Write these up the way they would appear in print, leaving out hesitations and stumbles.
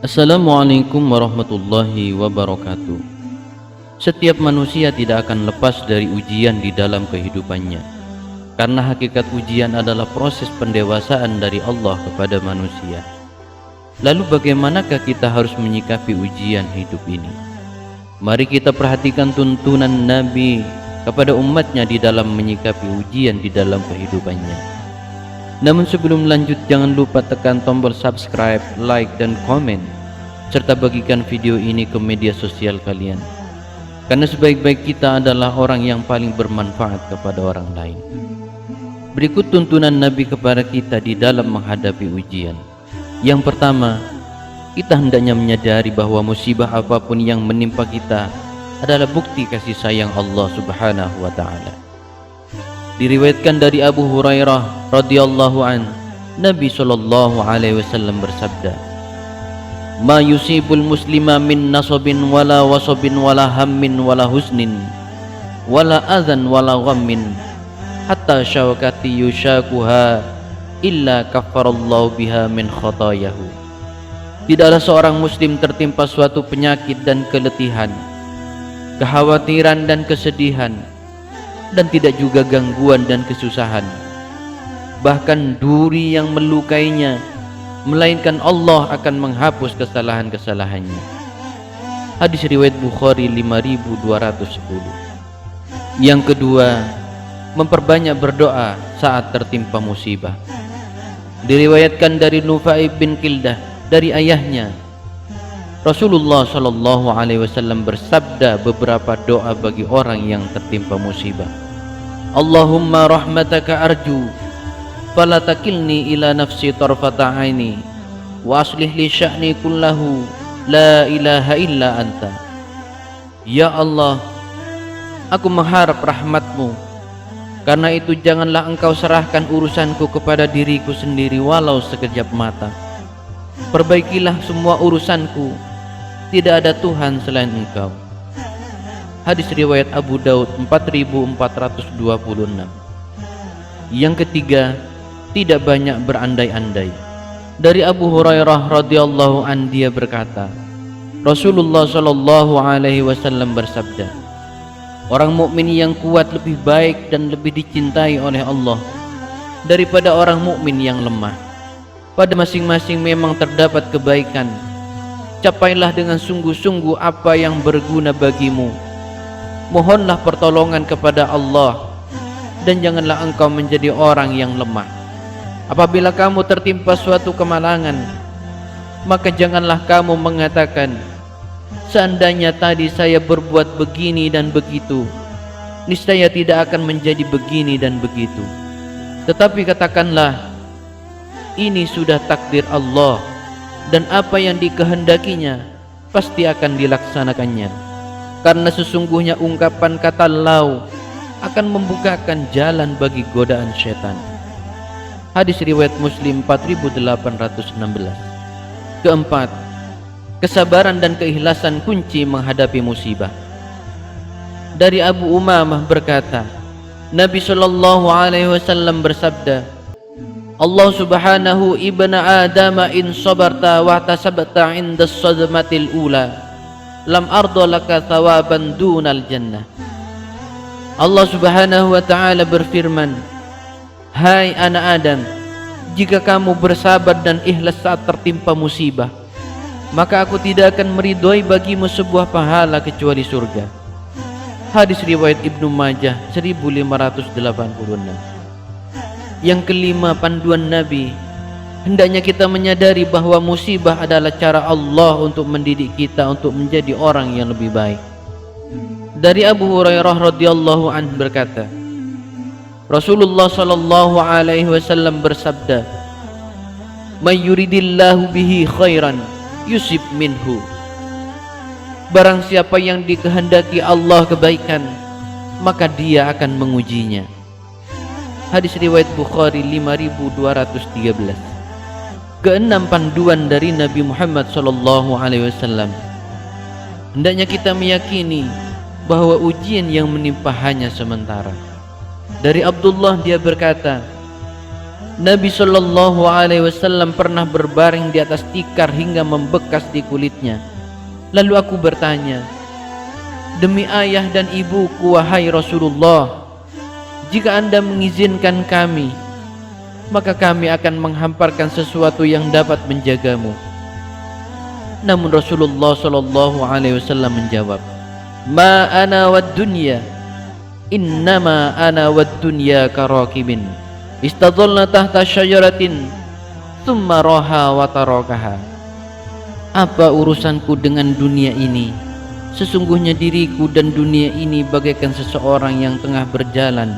Assalamualaikum warahmatullahi wabarakatuh. Setiap manusia tidak akan lepas dari ujian di dalam kehidupannya, karena hakikat ujian adalah proses pendewasaan dari Allah kepada manusia. Lalu bagaimanakah kita harus menyikapi ujian hidup ini? Mari kita perhatikan tuntunan Nabi kepada umatnya di dalam menyikapi ujian di dalam kehidupannya. Namun sebelum lanjut, jangan lupa tekan tombol subscribe, like, dan komen, serta bagikan video ini ke media sosial kalian, karena sebaik-baik kita adalah orang yang paling bermanfaat kepada orang lain. Berikut tuntunan Nabi kepada kita di dalam menghadapi ujian. Yang pertama, kita hendaknya menyadari bahwa musibah apapun yang menimpa kita adalah bukti kasih sayang Allah Subhanahu wa Ta'ala. Diriwayatkan dari Abu Hurairah radhiyallahu an, Nabi sallallahu alaihi wasallam bersabda, "Ma yusibul muslima min nasabin wala wasabin wala hammin wala husnin wala adhan wala ghammin hatta syawkati yushakuha illa kaffarallahu biha min khatayahu." Tidaklah seorang muslim tertimpa suatu penyakit dan keletihan, kekhawatiran dan kesedihan, dan tidak juga gangguan dan kesusahan, bahkan duri yang melukainya, melainkan Allah akan menghapus kesalahan-kesalahannya. Hadis riwayat Bukhari 5210. Yang kedua, memperbanyak berdoa saat tertimpa musibah. Diriwayatkan dari Nufai bin Kildah dari ayahnya, Rasulullah Shallallahu Alaihi Wasallam bersabda beberapa doa bagi orang yang tertimpa musibah. Allahumma rahmataka arju fala takilni ila nafsi tarfata aini wa aslih li sya'ni kullahu la ilaha illa anta. Ya Allah, aku mengharap rahmatmu, karena itu janganlah engkau serahkan urusanku kepada diriku sendiri walau sekejap mata. Perbaikilah semua urusanku, tidak ada Tuhan selain engkau. Hadis riwayat Abu Daud 4426. Yang ketiga, tidak banyak berandai-andai. Dari Abu Hurairah radhiyallahu an, dia berkata, Rasulullah sallallahu alaihi wasallam bersabda, orang mukmin yang kuat lebih baik dan lebih dicintai oleh Allah daripada orang mukmin yang lemah. Pada masing-masing memang terdapat kebaikan. Capailah dengan sungguh-sungguh apa yang berguna bagimu. Mohonlah pertolongan kepada Allah, dan janganlah engkau menjadi orang yang lemah. Apabila kamu tertimpa suatu kemalangan, maka janganlah kamu mengatakan, seandainya tadi saya berbuat begini dan begitu, niscaya tidak akan menjadi begini dan begitu. Tetapi katakanlah, ini sudah takdir Allah, dan apa yang dikehendakinya pasti akan dilaksanakannya. Karena sesungguhnya ungkapan kata lau akan membukakan jalan bagi godaan syaitan. Hadis riwayat Muslim 4816. Keempat, kesabaran dan keikhlasan kunci menghadapi musibah. Dari Abu Umamah berkata, Nabi sallallahu alaihi wasallam bersabda, Allah subhanahu ibna Adam in sabarta wa tasabta inda sadmatil ula lam arda laka thawaban dunal jannah. Allah subhanahu wa ta'ala berfirman, hai anak Adam, jika kamu bersabar dan ikhlas saat tertimpa musibah, maka aku tidak akan meridhoi bagimu sebuah pahala kecuali surga. Hadis riwayat Ibnu Majah 1586. Yang kelima, panduan Nabi, hendaknya kita menyadari bahwa musibah adalah cara Allah untuk mendidik kita untuk menjadi orang yang lebih baik. Dari Abu Hurairah radhiyallahu anhu berkata, Rasulullah sallallahu alaihi wasallam bersabda, "May yuridillahu bihi khairan yusib minhu." Barang siapa yang dikehendaki Allah kebaikan, maka dia akan mengujinya. Hadis riwayat Bukhari 5213. Keenam, panduan dari Nabi Muhammad sallallahu alaihi wasallam, hendaknya kita meyakini bahwa ujian yang menimpa hanya sementara. Dari Abdullah dia berkata, Nabi Shallallahu Alaihi Wasallam pernah berbaring di atas tikar hingga membekas di kulitnya. Lalu aku bertanya, demi ayah dan ibuku wahai Rasulullah, jika Anda mengizinkan kami, maka kami akan menghamparkan sesuatu yang dapat menjagamu. Namun Rasulullah Shallallahu Alaihi Wasallam menjawab, ma ana wad dunya, innama ana wad dunya karakibin istadhalna tahta syajaratin thumma raha wa tarakaha. Apa urusanku dengan dunia ini? Sesungguhnya diriku dan dunia ini bagaikan seseorang yang tengah berjalan,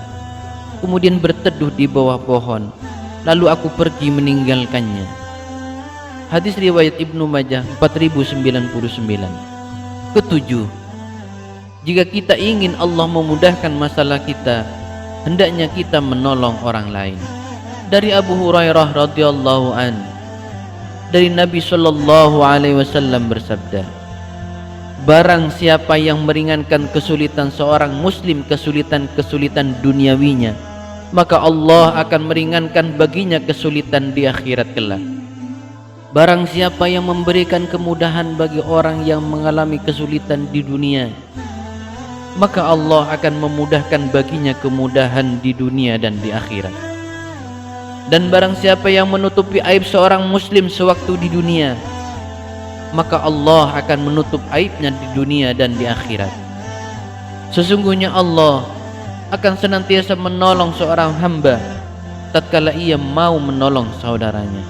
kemudian berteduh di bawah pohon, lalu aku pergi meninggalkannya. Hadis riwayat Ibnu Majah 4099. Ketujuh, jika kita ingin Allah memudahkan masalah kita, hendaknya kita menolong orang lain. Dari Abu Hurairah radhiyallahu an, dari Nabi Shallallahu Alaihi Wasallam bersabda, barang siapa yang meringankan kesulitan seorang muslim kesulitan duniawinya, maka Allah akan meringankan baginya kesulitan di akhirat kelak. Barang siapa yang memberikan kemudahan bagi orang yang mengalami kesulitan di dunia, maka Allah akan memudahkan baginya kemudahan di dunia dan di akhirat. Dan barang siapa yang menutupi aib seorang muslim sewaktu di dunia, maka Allah akan menutup aibnya di dunia dan di akhirat. Sesungguhnya Allah akan senantiasa menolong seorang hamba tatkala ia mau menolong saudaranya.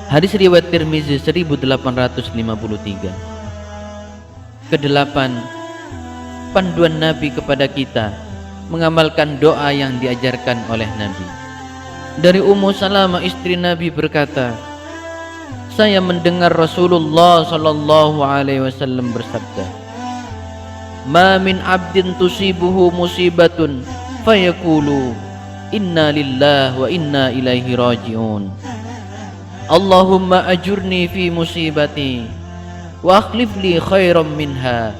Hadis riwayat Tirmizi 1853. Kedelapan, panduan Nabi kepada kita mengamalkan doa yang diajarkan oleh Nabi. Dari Ummu Salamah istri Nabi berkata, saya mendengar Rasulullah sallallahu alaihi wasallam bersabda, ma min abdin tusibuhu musibatun fayaqulu inna lillahi wa inna ilaihi raji'un, Allahumma ajurni fi musibati wa akhlif li khairan minha,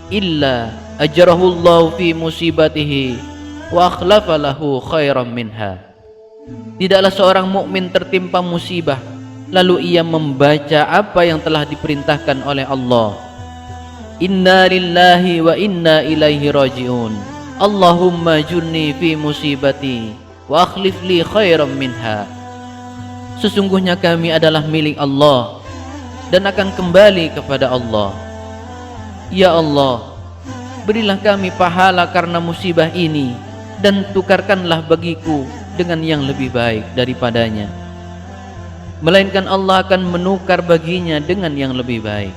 illa ajarahullahu fi musibatihi wa akhlafa lahu khairan minha. Tidaklah seorang mukmin tertimpa musibah lalu ia membaca apa yang telah diperintahkan oleh Allah, inna lillahi wa inna ilaihi raji'un, Allahumma ajurni fi musibati wa akhlif li khairan minha. Sesungguhnya kami adalah milik Allah dan akan kembali kepada Allah. Ya Allah, berilah kami pahala karena musibah ini, dan tukarkanlah bagiku dengan yang lebih baik daripadanya. Melainkan Allah akan menukar baginya dengan yang lebih baik.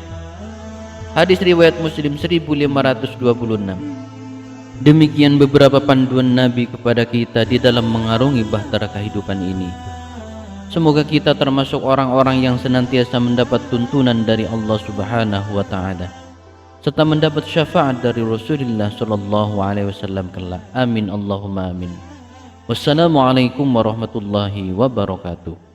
Hadis riwayat Muslim 1526. Demikian beberapa panduan Nabi kepada kita di dalam mengarungi bahtera kehidupan ini. Semoga kita termasuk orang-orang yang senantiasa mendapat tuntunan dari Allah Subhanahu wa taala, serta mendapat syafaat dari Rasulullah sallallahu alaihi wasallam kelak. Amin Allahumma amin. Wassalamualaikum warahmatullahi wabarakatuh.